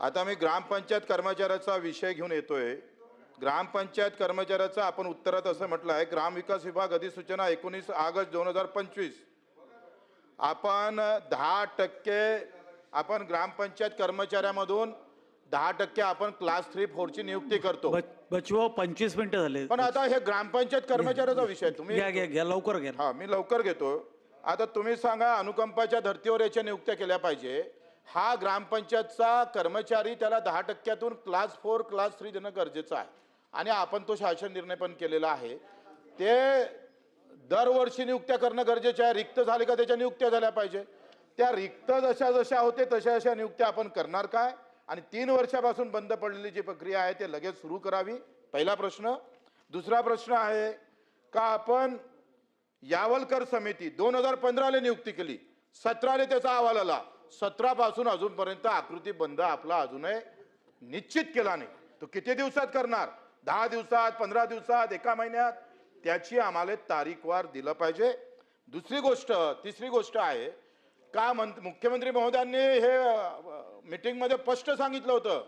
आता मी ग्रामपंचायत कर्मचाऱ्याचा विषय घेऊन येतोय। ग्रामपंचायत कर्मचाऱ्याचा आपण उत्तरात असं म्हटलं आहे, ग्रामविकास विभाग अधिसूचना 19 ऑगस्ट 2025 आपण 10% आपण ग्रामपंचायत कर्मचाऱ्यामधून 10% आपण क्लास 3-4 ची नियुक्ती करतो। बचवा 25 मिनिटं झाले। पण आता हे ग्रामपंचायत कर्मचाऱ्याचा विषय तुम्ही घ्या लवकर घ्या। हा मी लवकर घेतो। आता तुम्ही सांगा, अनुकंपाच्या धर्तीवर याच्या नियुक्त्या केल्या पाहिजे। हा ग्रामपंचायतचा कर्मचारी त्याला 10%तून क्लास 4 क्लास 3 देणं गरजेचं आहे आणि आपण तो शासन निर्णय पण केलेला आहे। ते दरवर्षी नियुक्त्या करणं गरजेचं आहे। रिक्त झाले का त्याच्या नियुक्त्या झाल्या पाहिजे। त्या रिक्त जशा होते तशा नियुक्त्या आपण करणार काय आणि 3 वर्षापासून बंद पडलेली जी प्रक्रिया आहे ते लगेच सुरू करावी, पहिला प्रश्न। दुसरा प्रश्न आहे का आपण यावलकर समिती 2015 ला नियुक्ती केली, 17 ला त्याचा अहवाल आला, 17 पासून अजूनपर्यंत आकृती बंद आपला अजूनही निश्चित केला नाही। तो किती दिवसात करणार? 10 दिवसात, 15 दिवसात, 1 महिन्यात? त्याची आम्हाला तारीखवार दिलं पाहिजे। दुसरी गोष्ट, तिसरी गोष्ट आहे का मुख्यमंत्री महोदयांनी हे मीटिंग मध्ये स्पष्ट सांगितलं होतं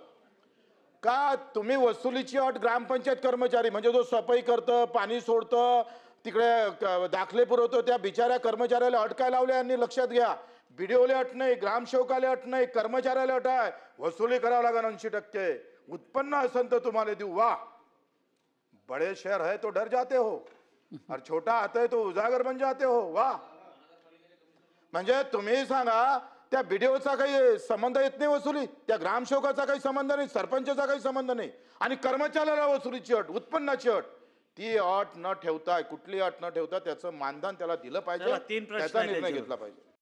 का तुम्ही वसुलीची अट ग्रामपंचायत कर्मचारी म्हणजे जो सफाई करतं, पाणी सोडतं, तिकडे दाखले पुरवतो त्या बिचाऱ्या कर्मचाऱ्याला अट काय लावल्या यांनी लक्षात घ्या। बीडीओला अट नाही, ग्रामसेवकाला अट नाही, कर्मचाऱ्याला अट आहे। वसुली करावं लागेल 80%। उत्पन्न असेल तर तुम्हाला देऊ। वाह, बड़े शहर है तो डर जाते हो और छोटा आता है तो उजागर बन जाते हो। वाह, म्हणजे तुम्ही सांगा त्या बीडीओचा काही संबंध येत नाही वसुली, त्या ग्रामसेवकाचा काही संबंध नाही, सरपंचाचा काही संबंध नाही आणि कर्मचाऱ्याला वसुलीची अट, उत्पन्नाची अट, ती अट न ठेवता, कुठली अट न ठेवता त्याचं मानधन त्याला दिलं पाहिजे, त्याचा निर्णय घेतला पाहिजे।